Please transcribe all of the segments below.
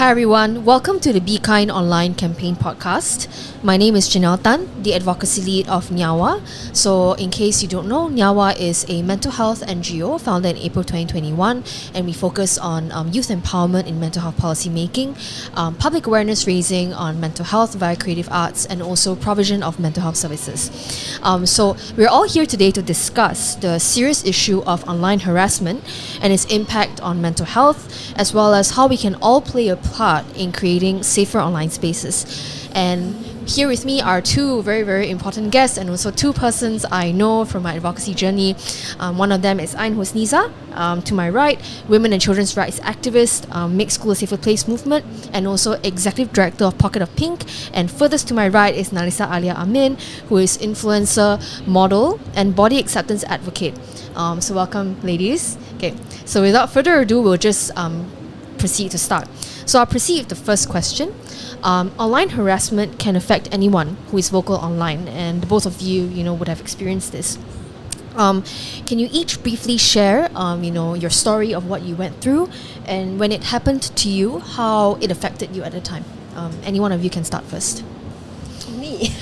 Hi everyone, welcome to the Be Kind Online campaign podcast. My name is Janelle Tan, the advocacy lead of NYAWA. So in case you don't know, NYAWA is a mental health NGO founded in April 2021, and we focus on youth empowerment in mental health policy making, public awareness raising on mental health via creative arts, and also provision of mental health services. So we're all here today to discuss the serious issue of online harassment and its impact on mental health, as well as how we can all play a part in creating safer online spaces. And here with me are two very, very important guests and also two persons I know from my advocacy journey. One of them is Ain Husniza, to my right, women and children's rights activist, Make School a Safer Place movement, and also executive director of Pocket of Pink. And furthest to my right is Nalisa Alia Amin, who is influencer, model, and body acceptance advocate. So welcome, ladies. Okay, so without further ado, we'll just proceed to start. So I'll proceed with the first question. Online harassment can affect anyone who is vocal online, and both of you, would have experienced this. Can you each briefly share, your story of what you went through, and when it happened to you, how it affected you at the time? Any one of you can start first. Me.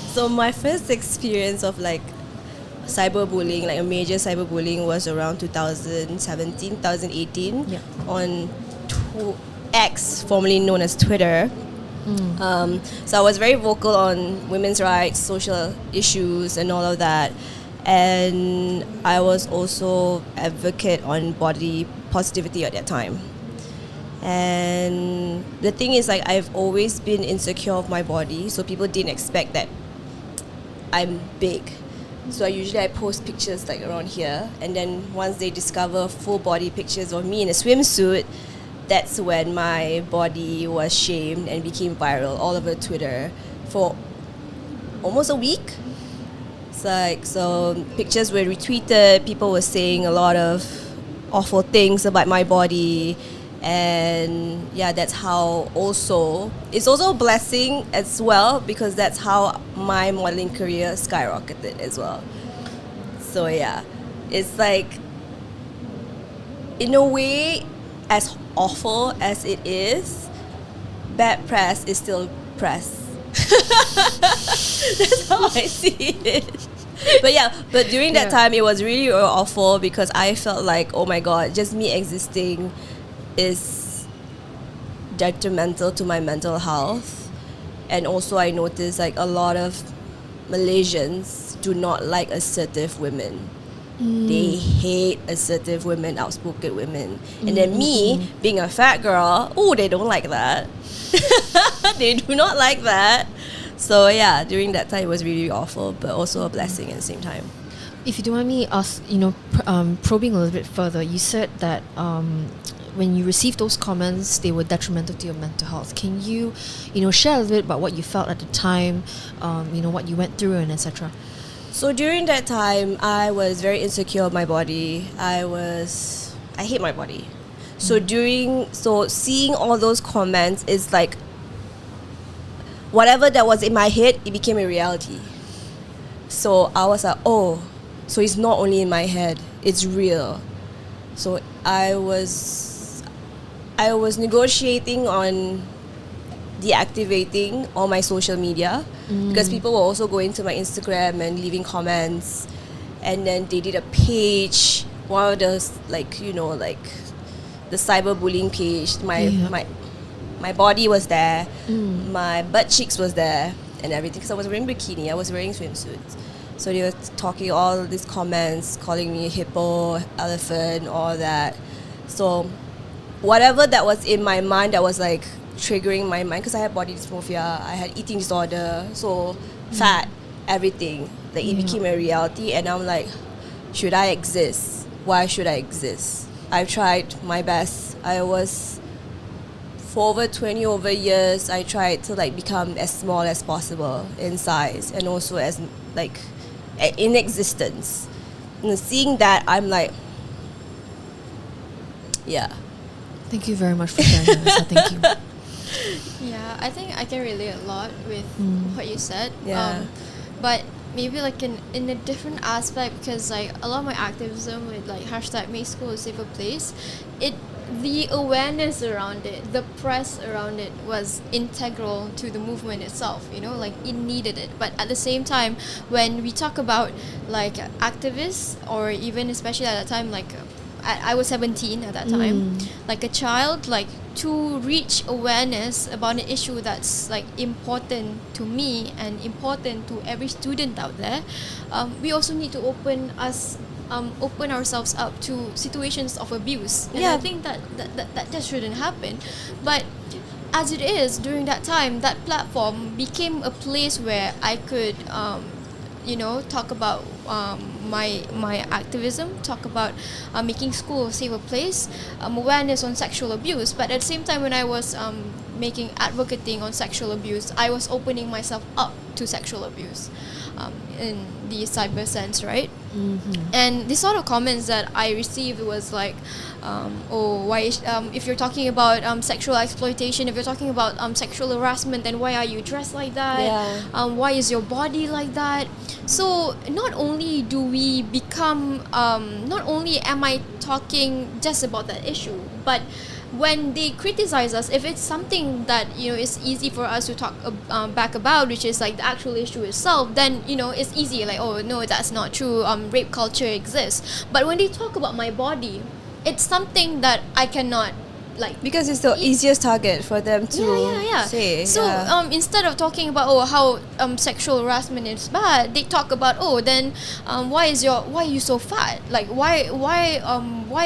So my first experience of cyberbullying, a major cyberbullying, was around 2017, 2018 on X, formerly known as Twitter. So I was very vocal on women's rights, social issues, and all of that. And I was also advocate on body positivity at that time. And the thing is, I've always been insecure of my body, so people didn't expect that I'm big. So I post pictures around here, and then once they discover full body pictures of me in a swimsuit, that's when my body was shamed and became viral all over Twitter for almost a week. So pictures were retweeted, people were saying a lot of awful things about my body, and that's how it's also a blessing as well, because that's how my modeling career skyrocketed as well. So it's in a way, as awful as it is, bad press is still press. That's how I see it. But during that time, it was really awful, because I felt like, oh my god, just me existing is detrimental to my mental health. And also I noticed a lot of Malaysians do not like assertive women. They hate assertive women, outspoken women. And then me, being a fat girl, they don't like that. They do not like that. So during that time it was really awful, but also a blessing at the same time. If you don't mind me probing a little bit further, you said that when you received those comments, they were detrimental to your mental health. Can you, share a little bit about what you felt at the time, what you went through, and etc.? So during that time, I was very insecure of my body. I hate my body. So seeing all those comments is whatever that was in my head, it became a reality. So I was like, so it's not only in my head, it's real. So I was negotiating on deactivating all my social media, because people were also going to my Instagram and leaving comments, and then they did a page, one of those the cyberbullying page. My body was there, my butt cheeks was there, and everything, because I was wearing bikini, I was wearing swimsuits. So they were talking all these comments, calling me hippo, elephant, all that. So whatever that was in my mind that was triggering my mind, because I had body dysmorphia, I had eating disorder, so fat, everything, it became a reality. And I'm like, should I exist? Why should I exist? I've tried my best. For over 20 years, I tried to become as small as possible in size, and also as in existence. And seeing that, I'm Thank you very much for sharing, Nalisa. Thank you. Yeah, I think I can relate a lot with what you said. But maybe in a different aspect, because a lot of my activism with hashtag Make School a Safer Place, it the awareness around it, the press around it was integral to the movement itself, you know, like it needed it. But at the same time, when we talk about like activists, or even especially at that time, like I was 17 at that time, like a child, like to reach awareness about an issue that's like important to me and important to every student out there, we also need to open ourselves up to situations of abuse. And I think that shouldn't happen. But as it is, during that time, that platform became a place where I could talk about my activism, talk about making school a safer place, awareness on sexual abuse. But at the same time, when I was advocating on sexual abuse, I was opening myself up to sexual abuse in the cyber sense, right? And the sort of comments that I received was like, if you're talking about sexual exploitation, if you're talking about sexual harassment, then why are you dressed like that? Why is your body like that? So not only am I talking just about that issue, but when they criticize us, if it's something that is easy for us to talk back about, which is like the actual issue itself, then it's easy, like, oh no, that's not true, rape culture exists. But when they talk about my body, it's something that I cannot, like, because it's the easiest target for them to say. So instead of talking about how sexual harassment is bad, they talk about why are you so fat? Like why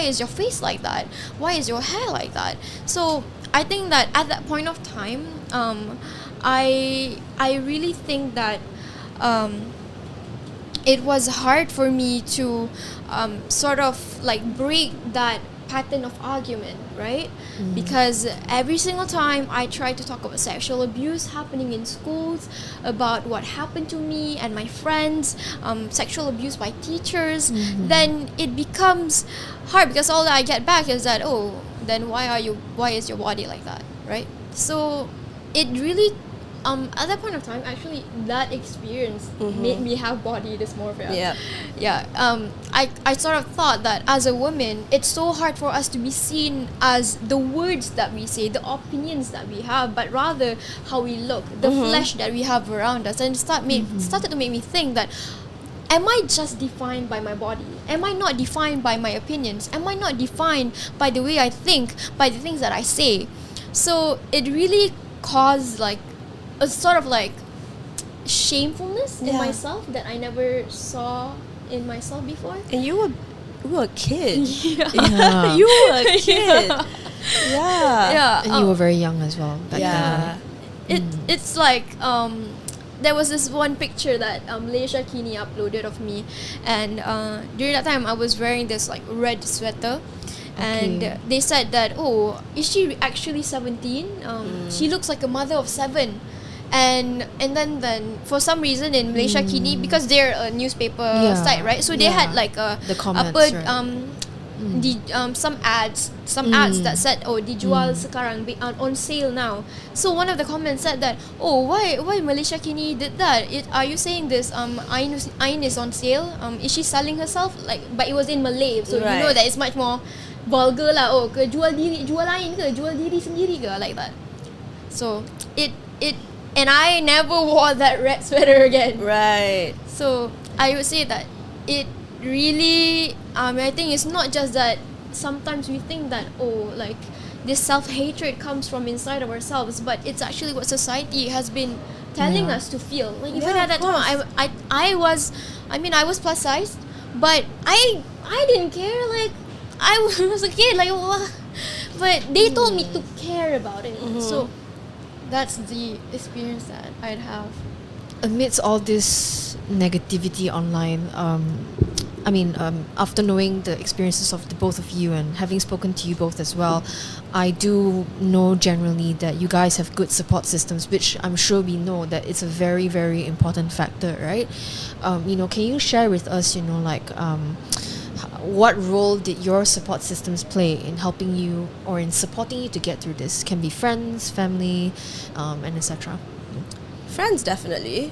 is your face like that? Why is your hair like that? So I think that at that point of time, I really think that it was hard for me to sort of like break that pattern of argument, right? Because every single time I try to talk about sexual abuse happening in schools, about what happened to me and my friends, sexual abuse by teachers, then it becomes hard, because all that I get back is that, then why is your body like that, right? So it really at that point of time, actually, that experience made me have body dysmorphia. I sort of thought that as a woman, it's so hard for us to be seen as the words that we say, the opinions that we have, but rather how we look, the flesh that we have around us. And started to make me think that, am I just defined by my body? Am I not defined by my opinions? Am I not defined by the way I think, by the things that I say? So it really caused like a sort of like shamefulness in myself that I never saw in myself before. And you were a kid. You were a kid. And you were very young as well back then. It's like there was this one picture that Malaysia Kini uploaded of me, and during that time I was wearing this like red sweater. And they said that, is she actually 17? She looks like a mother of 7. And then for some reason in Malaysia Kini, because they're a newspaper site, right? So they had like the comments, some ads that said, dijual sekarang, on sale now. So one of the comments said that, why Malaysia Kini did that? Are you saying this Ain is on sale? Is she selling herself? Like, but it was in Malay, so you know that it's much more vulgar lah. Jual Ain ke? Jual diri sendiri ke? Like that. So and I never wore that red sweater again. Right. So I would say that it really, I think it's not just that sometimes we think that, like this self-hatred comes from inside of ourselves, but it's actually what society has been telling us to feel. Like even at that time, I was plus sized, but I didn't care. Like I was a kid, like, but they told me to care about it. So that's the experience that I'd have. Amidst all this negativity online, after knowing the experiences of the both of you and having spoken to you both as well, I do know generally that you guys have good support systems, which I'm sure we know that it's a very, very important factor, right? Can you share with us, what role did your support systems play in helping you or in supporting you to get through this? Can be friends, family, and etc. Friends, definitely.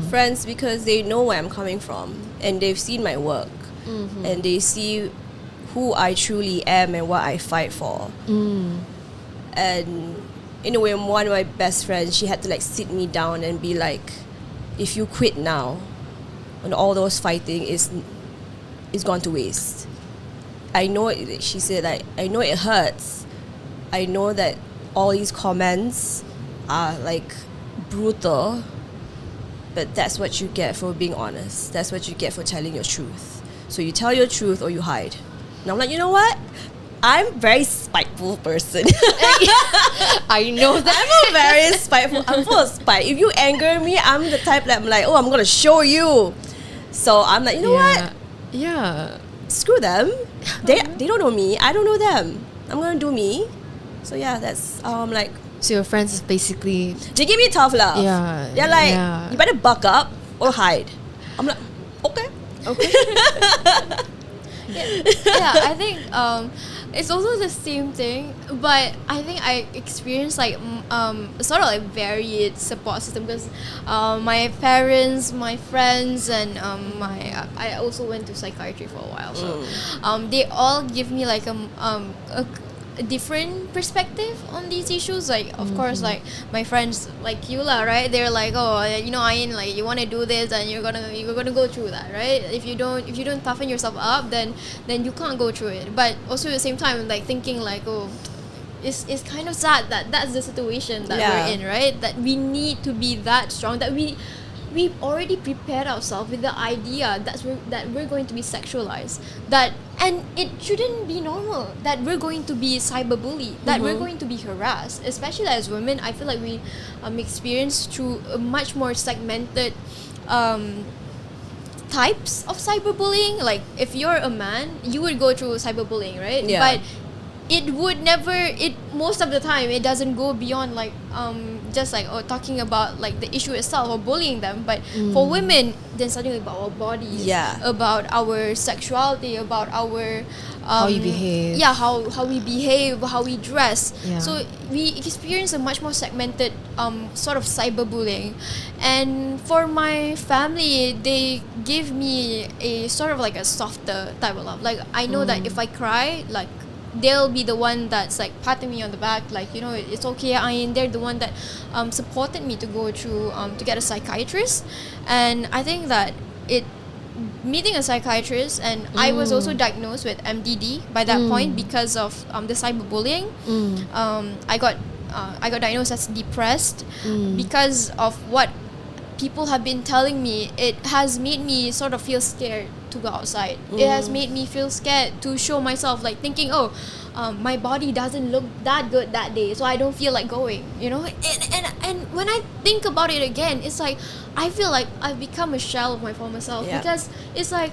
Friends, because they know where I'm coming from and they've seen my work and they see who I truly am and what I fight for. And in a way, one of my best friends, she had to like sit me down and be like, if you quit now, and all those fighting is gone to waste. I know it, she said, like, I know it hurts. I know that all these comments are like brutal, but that's what you get for being honest. That's what you get for telling your truth. So you tell your truth or you hide. And I'm like, you know what? I'm a very spiteful person. I know that. I'm a very spiteful. I'm full of spite. If you anger me, I'm the type that I'm like, oh, I'm gonna show you. So I'm like, you know what? Yeah. Screw them. They don't know me. I don't know them. I'm gonna do me. So yeah, that's how I'm like. So your friends is basically, They give me tough love. Yeah, They're like, yeah. you better buck up or hide. I'm like, okay. Yeah, I think it's also the same thing, but I think I experienced like sort of like varied support system because my parents, my friends, and I also went to psychiatry for a while, so they all give me like a different perspective on these issues. Like, of course, like my friends like you lah, right? They're like, oh, you know, Ain, like you want to do this and you're gonna go through that, right? If you don't toughen yourself up, then you can't go through it. But also at the same time, like thinking like, oh, it's kind of sad that that's the situation that we're in, right? That we need to be that strong, that we've already prepared ourselves with the idea that we're going to be sexualized, and it shouldn't be normal that we're going to be cyberbullied, that we're going to be harassed, especially as women. I feel like we experience through a much more segmented types of cyberbullying. Like if you're a man, you would go through cyberbullying, right? Yeah. But it would never, most of the time it doesn't go beyond like just like talking about like the issue itself or bullying them. But for women, then suddenly about our bodies, about our sexuality, about our how you behave, how we behave, how we dress. Yeah. So we experience a much more segmented sort of cyberbullying. And for my family, they give me a sort of like a softer type of love. Like I know that if I cry, like they'll be the one that's like patting me on the back, like, you know, it's okay, Ain. They're the one that supported me to go through to get a psychiatrist. And I think that meeting a psychiatrist, and I was also diagnosed with MDD by that point because of the cyberbullying. I got diagnosed as depressed because of what people have been telling me. It has made me sort of feel scared to go outside. It has made me feel scared to show myself, like thinking, my body doesn't look that good that day, so I don't feel like going, you know. And when I think about it again, it's like I feel like I've become a shell of my former self, because it's like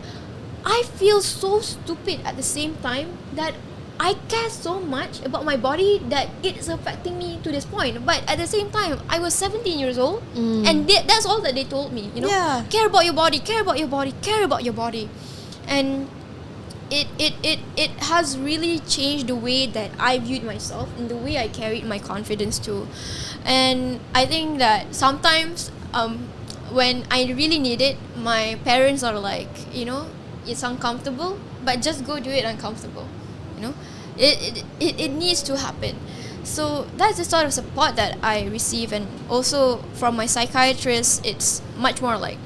I feel so stupid at the same time that I care so much about my body that it's affecting me to this point. But at the same time, I was 17 years old, and that's all that they told me, you know. Care about your body, care about your body, care about your body. And it has really changed the way that I viewed myself and the way I carried my confidence too. And I think that sometimes when I really need it, my parents are like, you know, it's uncomfortable, but just go do it uncomfortable. You know, it needs to happen. So that's the sort of support that I receive. And also from my psychiatrist, it's much more like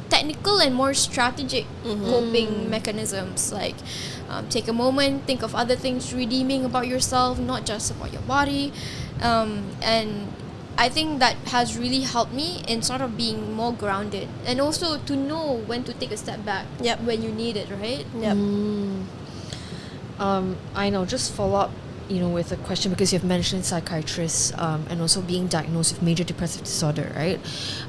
technical and more strategic coping mechanisms. Like take a moment, think of other things redeeming about yourself, not just about your body. And I think that has really helped me in sort of being more grounded, and also to know when to take a step back when you need it, right? I know, just follow up, you know, with a question, because you've mentioned psychiatrists and also being diagnosed with major depressive disorder, right?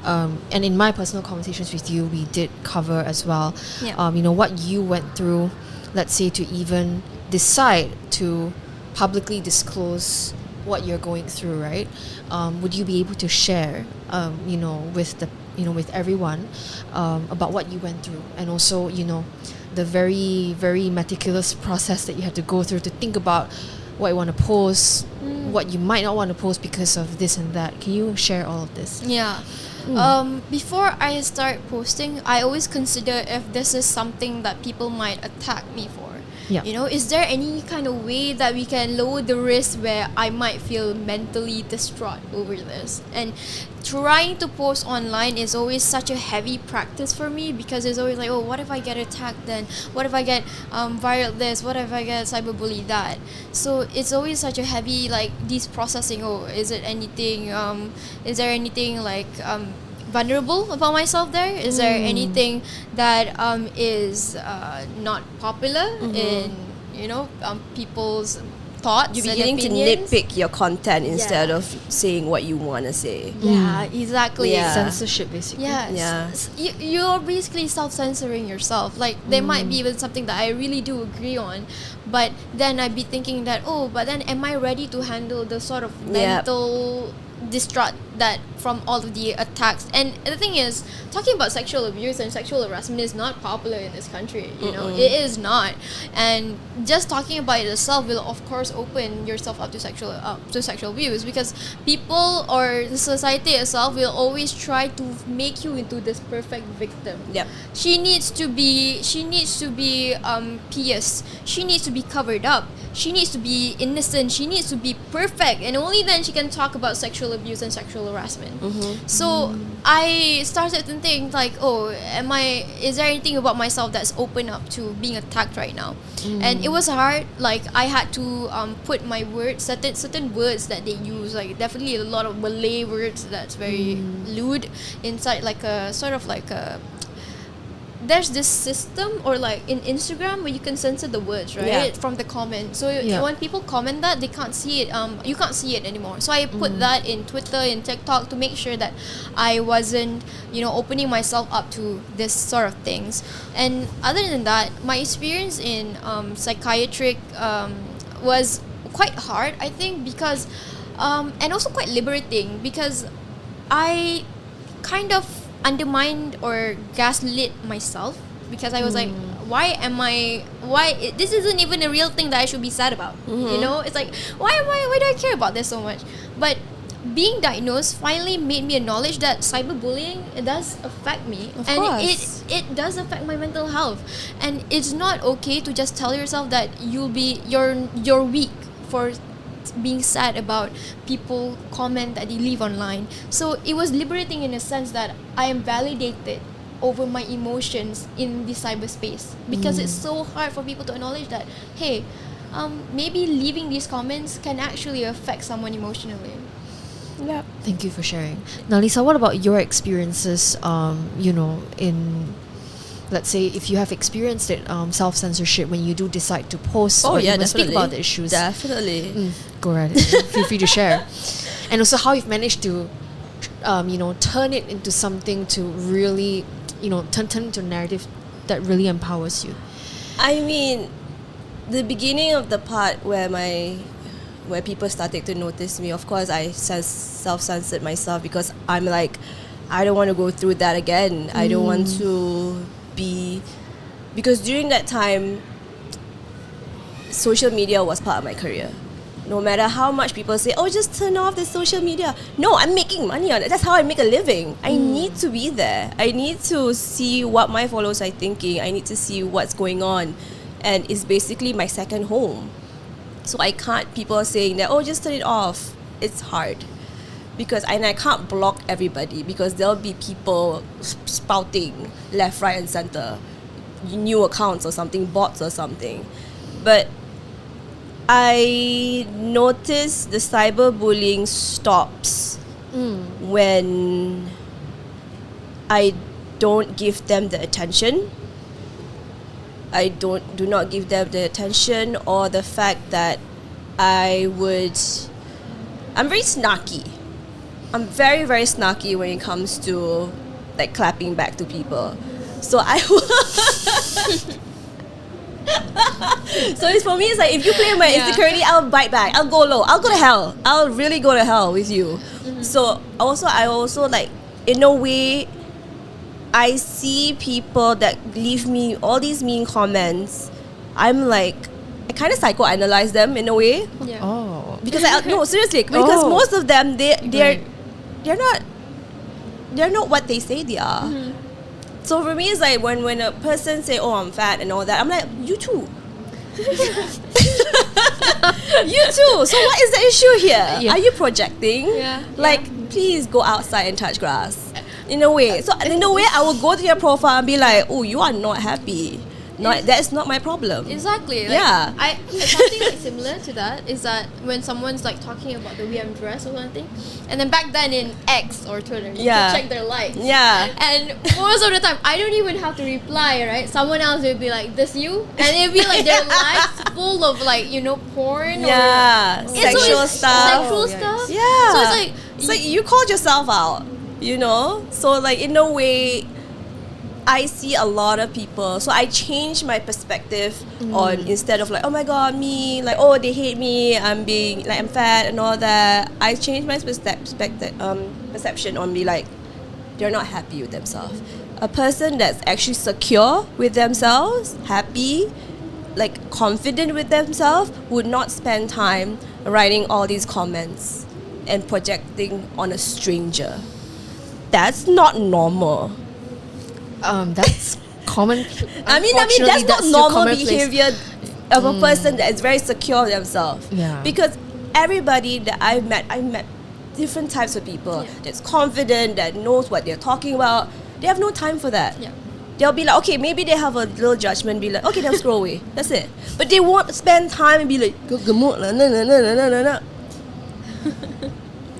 And in my personal conversations with you, we did cover as well, you know, what you went through, let's say, to even decide to publicly disclose what you're going through, right? Would you be able to share, you know, with everyone about what you went through, and also, you know, the very, very meticulous process that you had to go through to think about what you want to post, what you might not want to post because of this and that. Can you share all of this? Yeah. Before I start posting, I always consider if this is something that people might attack me for. Yeah. You know, is there any kind of way that we can lower the risk where I might feel mentally distraught over this? And trying to post online is always such a heavy practice for me, because it's always like, oh, what if I get attacked then? What if I get viral this? What if I get cyberbullied that? So it's always such a heavy, like, these processing. Oh, is there anything like vulnerable about myself there? Is there anything that is not popular in people's thoughts? You're and beginning to opinions? nitpick your content instead Yeah. of saying what you want to say. Yeah, exactly. Yeah. Censorship, basically. Yes. Yeah. You're basically self-censoring yourself. Like, there might be even something that I really do agree on, but then I'd be thinking that, oh, but then am I ready to handle the sort of mental distraught that from all of the attacks? And the thing is, talking about sexual abuse and sexual harassment is not popular in this country. You know, it is not. And just talking about it itself will, of course, open yourself up to sexual abuse, because people or the society itself will always try to make you into this perfect victim. Yep. She needs to be pierced. She needs to be covered up. She needs to be innocent. She needs to be perfect, and only then she can talk about sexual abuse and sexual harassment. So I started to think like, oh, is there anything about myself that's open up to being attacked right now? And it was hard. Like, I had to put my words, certain words that they use, like definitely a lot of Malay words that's very lewd inside, like a sort of like a. There's this system, or like in Instagram, where you can censor the words, right, from the comment. So when people comment that, they can't see it. You can't see it anymore. So I put that in Twitter, in TikTok, to make sure that I wasn't, opening myself up to this sort of things. And other than that, my experience in psychiatric was quite hard, I think, because and also quite liberating, because I kind of undermined or gaslit myself, because I was like, this isn't even a real thing that I should be sad about. It's like, why do I care about this so much? But being diagnosed finally made me acknowledge that cyberbullying, it does affect me. Of and course. it does affect my mental health. And it's not okay to just tell yourself that you're weak for being sad about people comment that they leave online. So it was liberating in a sense that I am validated over my emotions in the cyberspace, because it's so hard for people to acknowledge that, hey, maybe leaving these comments can actually affect someone emotionally. Yeah. Thank you for sharing. Nalisa, what about your experiences, in, let's say, if you have experienced it, self-censorship when you do decide to post or even speak about the issues? Definitely. Go ahead. Feel free to share. And also how you've managed to, turn it into something to really, turn into a narrative that really empowers you. I mean, the beginning of the part where people started to notice me, of course, I self-censored myself, because I'm like, I don't want to go through that again. I don't want to be, because during that time, social media was part of my career. No matter how much people say, oh, just turn off the social media. No, I'm making money on it. That's how I make a living. I need to be there. I need to see what my followers are thinking. I need to see what's going on. And it's basically my second home. So I can't, people saying that, oh, just turn it off. It's hard. And I can't block everybody, because there'll be people spouting left, right, and center, new accounts or something, bots or something. But I notice the cyberbullying stops when I don't give them the attention. I do not give them the attention, or the fact that I'm very snarky. I'm very, very snarky when it comes to like clapping back to people. So I so it's, for me, it's like, if you play my insecurity, I'll bite back. I'll go low. I'll go to hell. I'll really go to hell with you. So I also like, in a way, I see people that leave me all these mean comments. I'm like, I kind of psychoanalyze them in a way. Yeah. Oh. Because no, seriously, because Oh. most of them they're Right. they're not what they say they are. So for me, it's like when a person say, "Oh, I'm fat" and all that, I'm like, you too. You too. So what is the issue here? Yeah. Are you projecting? Yeah. Like, please go outside and touch grass. In a way. So in a way, I will go to your profile and be like, "Oh, you are not happy. That's not my problem." Exactly. Like, Yeah. Something like similar to that is that when someone's like talking about the way I'm dressed or something, and then back then in X or Twitter, you Yeah. could check their likes. Yeah. And most of the time, I don't even have to reply, right? Someone else will be like, "This you?" And it'll be like their likes full of like, porn. Yeah. Or, Sexual stuff. Sexual Yeah. stuff. Yeah. So it's like, So you called yourself out, So like in a way, I see a lot of people. So I changed my perspective on, instead of like, oh my god, me, like, oh, they hate me, I'm fat and all that. I changed my perception on, be like, they're not happy with themselves. A person that's actually secure with themselves, happy, like confident with themselves, would not spend time writing all these comments and projecting on a stranger. That's not normal. That's common. I mean, Unfortunately, that's not still normal commonplace. behavior of a person that is very secure of themselves. Yeah. Because everybody that I met different types of people that's confident, that knows what they're talking about. They have no time for that. Yeah. They'll be like, okay, maybe they have a little judgment, be like, okay, they'll scroll away. That's it. But they won't spend time and be like, gemuk lah, na na na na na na.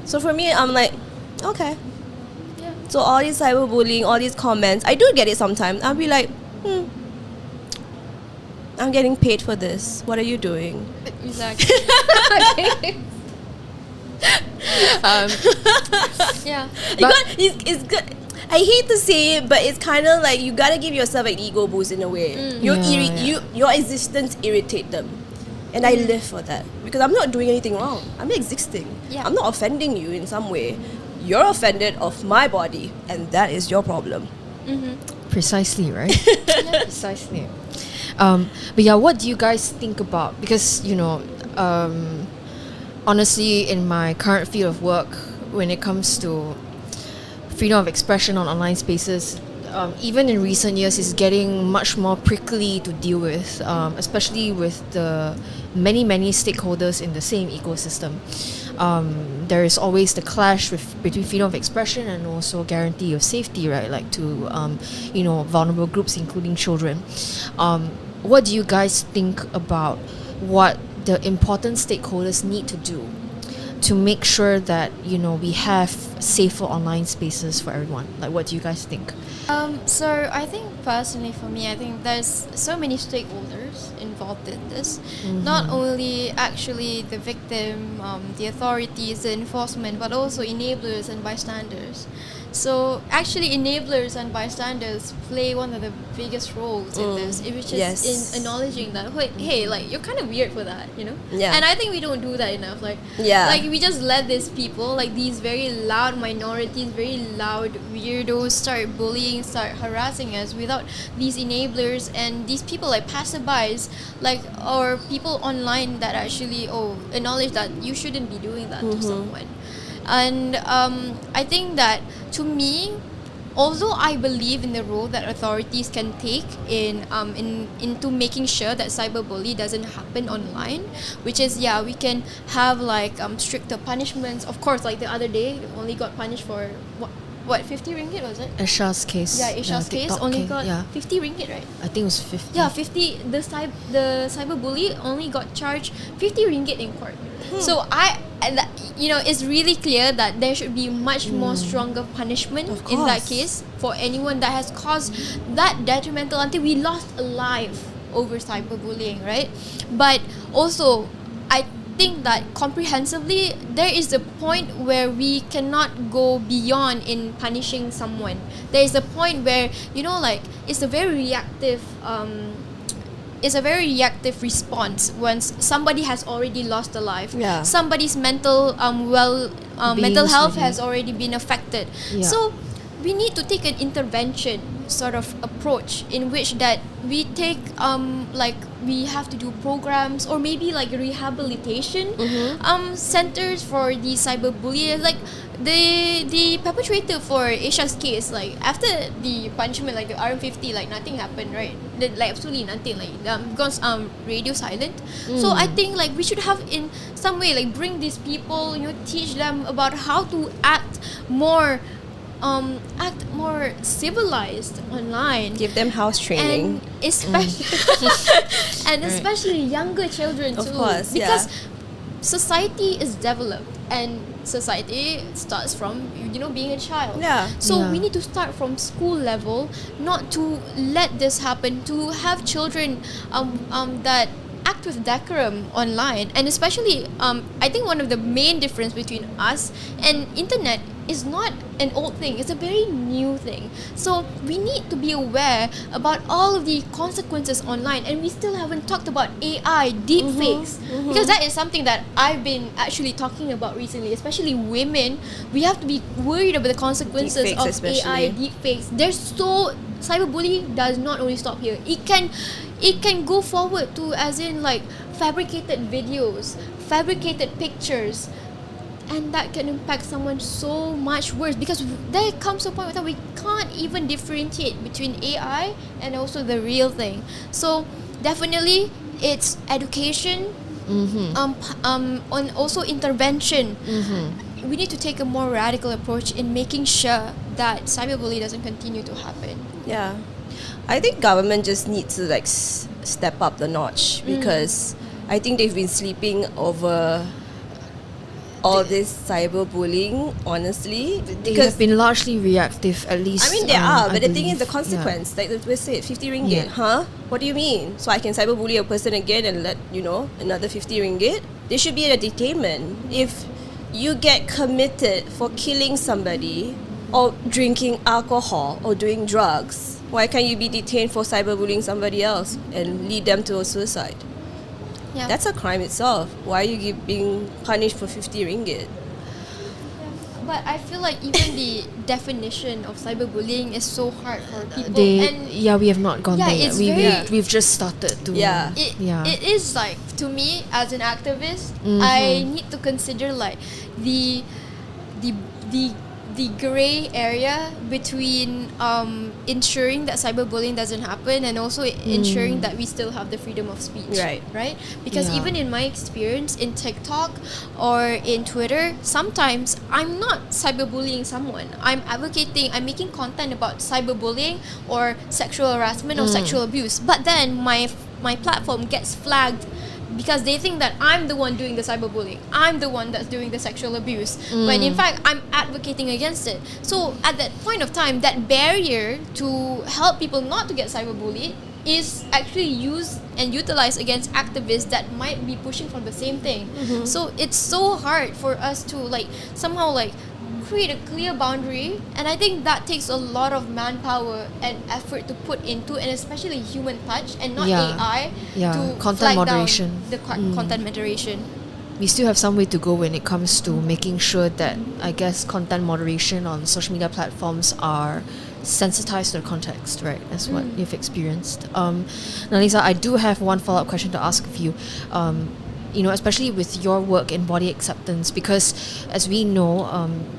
So for me, I'm like, okay. yeah. So all these cyberbullying, all these comments, I do get it sometimes. I'll be like, I'm getting paid for this. What are you doing? Exactly. Yeah. It's good. I hate to say it, but it's kind of like you gotta give yourself an ego boost in a way. Your existence irritate them, and I live for that because I'm not doing anything wrong. I'm existing. Yeah. I'm not offending you in some way. You're offended of my body, and that is your problem. Precisely, right? Precisely. But yeah, what do you guys think about? Because honestly, in my current field of work, when it comes to freedom of expression on online spaces, even in recent years, is getting much more prickly to deal with, especially with the many stakeholders in the same ecosystem. There is always the clash between freedom of expression and also guarantee of safety, right? Like to vulnerable groups, including children. What do you guys think about what the important stakeholders need to do to make sure that we have safer online spaces for everyone? Like, what do you guys think? So I think personally for me, I think there's so many stakeholders involved in this. Not only actually the victim, the authorities, the enforcement, but also enablers and bystanders. So actually enablers and bystanders play one of the biggest roles in this, which is in acknowledging that, hey, like, you're kind of weird for that, Yeah. And I think we don't do that enough. Like we just let these people, like these very loud minorities, very loud weirdos, start bullying, start harassing us without these enablers and these people like passerbys, like, or people online that actually acknowledge that you shouldn't be doing that to someone. And I think that, to me, although I believe in the role that authorities can take into making sure that cyberbullying doesn't happen online, which is we can have like stricter punishments. Of course, like the other day, we only got punished for what 50 ringgit was it? Aisha's case. Yeah, Aisha's case TikTok only case, got 50 ringgit, right? I think it was 50. Yeah, 50. The cyberbully only got charged 50 ringgit in court. So it's really clear that there should be much more stronger punishment in that case for anyone that has caused that detrimental until we lost a life over cyberbullying, right? But also, I think that comprehensively there is a point where we cannot go beyond in punishing someone. There is a point where it's a very reactive response once somebody has already lost a life. Yeah. Somebody's mental health really. has already been affected. Yeah. So we need to take an intervention sort of approach in which that we take like we have to do programs or maybe like rehabilitation centers for the cyberbullies. Like the perpetrator for Asia's case, like after the punishment, like the RM50, like nothing happened, right? Like absolutely nothing, like gone radio silent. So I think like we should have in some way like bring these people, you know, teach them about how to act more civilized online. Give them house training. And especially and especially younger children too. Of course, because society is developed and society starts from, you know, being a child. Yeah. So we need to start from school level, not to let this happen, to have children that act with decorum online. And especially I think one of the main difference between us and internet is not an old thing, it's a very new thing. So we need to be aware about all of the consequences online, and we still haven't talked about AI, deepfakes, because that is something that I've been actually talking about recently, especially women. We have to be worried about the consequences Deepfakes of especially. AI, deepfakes. Cyberbullying does not only stop here. It can go forward to, as in like fabricated videos, fabricated pictures, and that can impact someone so much worse, because there comes a point where we can't even differentiate between AI and also the real thing. So definitely it's education, and also intervention. We need to take a more radical approach in making sure that cyberbullying doesn't continue to happen. Yeah, I think government just needs to like step up the notch, because I think they've been sleeping over all this cyberbullying, honestly. They have been largely reactive, at least. I mean, they are, but the thing is the believe. consequence. Like we said, 50 ringgit. Huh? What do you mean? So I can cyberbully a person again and let, you know, another 50 ringgit? There should be a detainment. If you get committed for killing somebody or drinking alcohol or doing drugs, why can't you be detained for cyberbullying somebody else and lead them to a suicide? Yeah. That's a crime itself. Why are you being punished for 50 ringgit? But I feel like even the definition of cyberbullying is so hard for people. And we have not gone there yet. it's very- We've just started to. Yeah. It is like, to me as an activist, I need to consider like the gray area between ensuring that cyberbullying doesn't happen and also ensuring that we still have the freedom of speech. Right? Because even in my experience in TikTok or in Twitter, sometimes I'm not cyberbullying someone. I'm making content about cyberbullying or sexual harassment or sexual abuse. But then my platform gets flagged because they think that I'm the one doing the cyberbullying. I'm the one that's doing the sexual abuse. When in fact, I'm advocating against it. So at that point of time, that barrier to help people not to get cyberbullied is actually used and utilized against activists that might be pushing for the same thing. So it's so hard for us to like somehow like create a clear boundary, and I think that takes a lot of manpower and effort to put into, and especially human touch and not AI to content flag moderation. down the content moderation. We still have some way to go when it comes to making sure that, I guess, content moderation on social media platforms are sensitized to the context, right? That's what you've experienced. Nalisa, I do have one follow-up question to ask of you. You know, especially with your work in body acceptance, because as we know,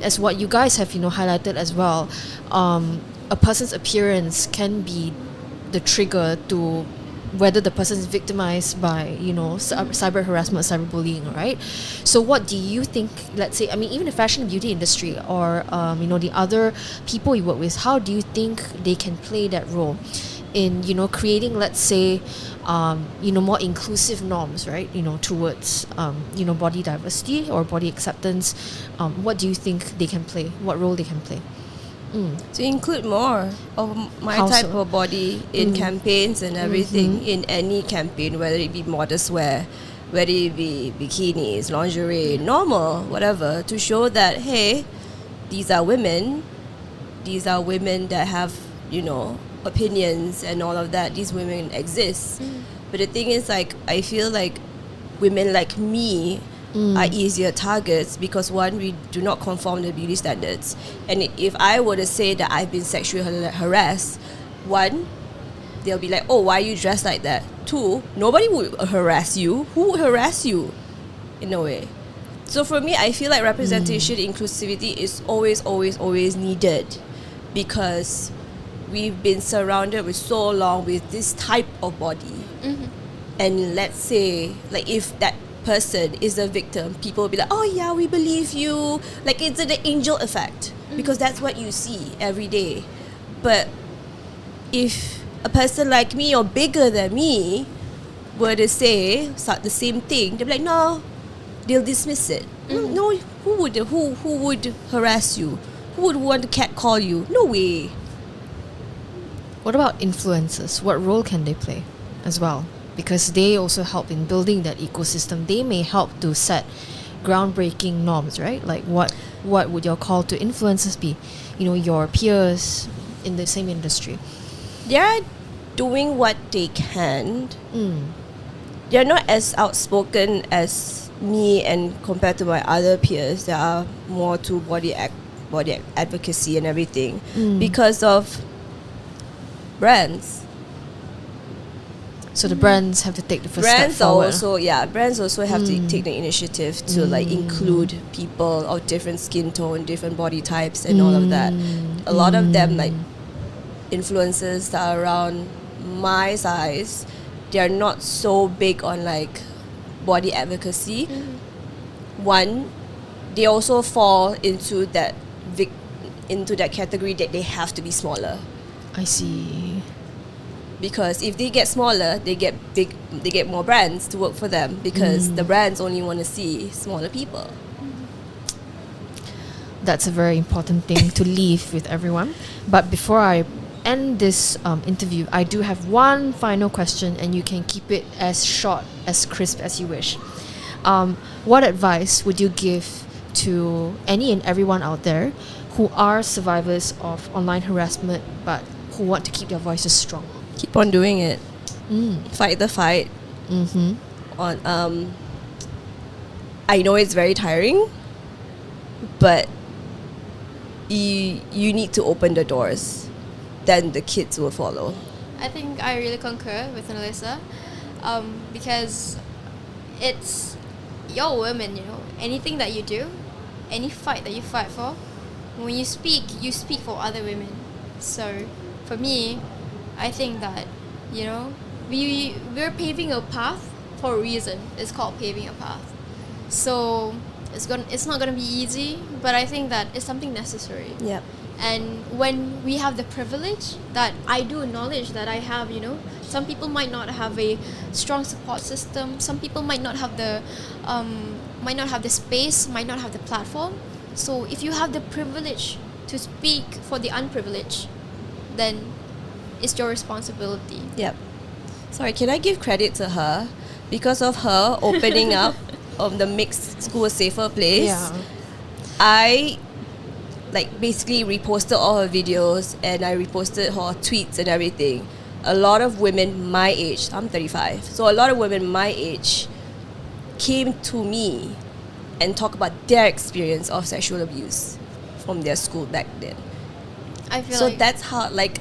as what you guys have, you know, highlighted as well, a person's appearance can be the trigger to whether the person is victimized by, you know, cyber harassment, cyberbullying, right? So what do you think, let's say, I mean, even the fashion and beauty industry or, you know, the other people you work with, how do you think they can play that role in, you know, creating, let's say, you know, more inclusive norms, right? You know, towards, you know, body diversity or body acceptance. What do you think they can play? What role they can play? To include more of my How type so? of body in campaigns and everything, in any campaign, whether it be modest wear, whether it be bikinis, lingerie, normal, whatever, to show that, hey, these are women that have, you know, opinions and all of that. These women exist. But the thing is, like, I feel like women like me are easier targets because one, we do not conform to beauty standards. And if I were to say that I've been sexually harassed, one, they'll be like, oh, why are you dressed like that? Two, nobody would harass you. Who would harass you? In a way. So for me, I feel like representation, inclusivity is always, always, always needed because we've been surrounded with so long with this type of body. And let's say, like, if that person is a victim, people will be like, oh yeah, we believe you. Like, it's the angel effect because that's what you see every day. But if a person like me or bigger than me were to say the same thing, they'll be like, no, they'll dismiss it. No, who would harass you? Who would want to catcall you? No way. What about influencers? What role can they play as well? Because they also help in building that ecosystem. They may help to set groundbreaking norms, right? Like what would your call to influencers be? You know, your peers in the same industry. They're doing what they can. They're not as outspoken as me and compared to my other peers that are more to body advocacy and everything because of brands. So the brands have to take the first Brands step forward. Brands also have to take the initiative to like include people of different skin tone, different body types and all of that. A lot of them, like influencers that are around my size, they're not so big on like body advocacy. One, they also fall into that category that they have to be smaller. I see. Because if they get smaller, they get more brands to work for them because the brands only want to see smaller people. That's a very important thing to leave with everyone. But before I end this interview, I do have one final question, and you can keep it as short, as crisp as you wish. What advice would you give to any and everyone out there who are survivors of online harassment but who want to keep their voices strong? Keep on doing it. Fight the fight. I know it's very tiring, but you need to open the doors. Then the kids will follow. I think I really concur with Nalisa, because it's your women, you know. Anything that you do, any fight that you fight for, when you speak for other women. So for me, I think that, you know, we're paving a path for a reason. It's called paving a path. So it's not gonna be easy, but I think that it's something necessary. Yep. And when we have the privilege that I do acknowledge that I have, you know, some people might not have a strong support system. Some people might not have the space, might not have the platform. So if you have the privilege to speak for the unprivileged, then it's your responsibility. Yep. Sorry, can I give credit to her? Because of her opening up of the mixed school a safer place, Yeah. I like basically reposted all her videos and I reposted her tweets and everything. A lot of women my age, I'm 35, so a lot of women my age came to me and talk about their experience of sexual abuse from their school back then. I feel So like that's how, like,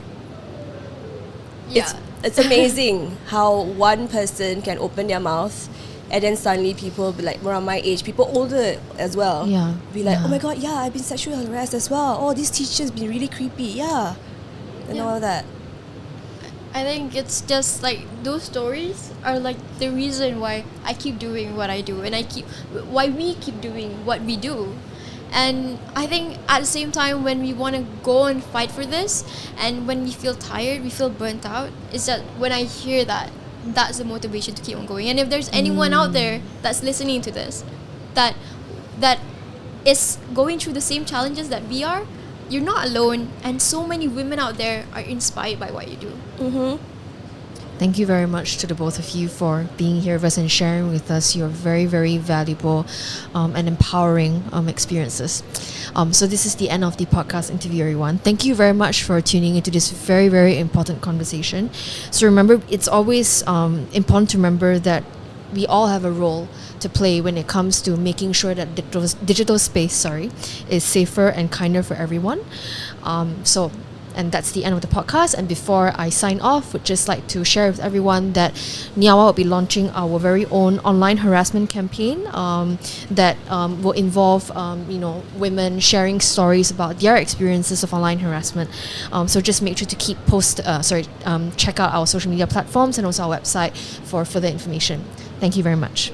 yeah. it's amazing how one person can open their mouth and then suddenly people be like around my age, people older as well, Yeah. be like, Yeah. oh my god, yeah, I've been sexually harassed as well. Oh, this teacher's been really creepy, yeah, and Yeah. all of that. I think it's just like those stories are like the reason why I keep doing what I do, and why we keep doing what we do. And I think at the same time, when we want to go and fight for this, and when we feel tired, we feel burnt out, is that when I hear that, that's the motivation to keep on going. And if there's anyone out there that's listening to this, that is going through the same challenges that we are, you're not alone, and so many women out there are inspired by what you do. Thank you very much to the both of you for being here with us and sharing with us your very, very valuable and empowering experiences. So this is the end of the podcast interview, everyone. Thank you very much for tuning into this very, very important conversation. So remember, it's always important to remember that we all have a role to play when it comes to making sure that digital space, is safer and kinder for everyone. And that's the end of the podcast. And before I sign off, would just like to share with everyone that NYAWA will be launching our very own online harassment campaign that will involve, women sharing stories about their experiences of online harassment. So just make sure to check out our social media platforms and also our website for further information. Thank you very much.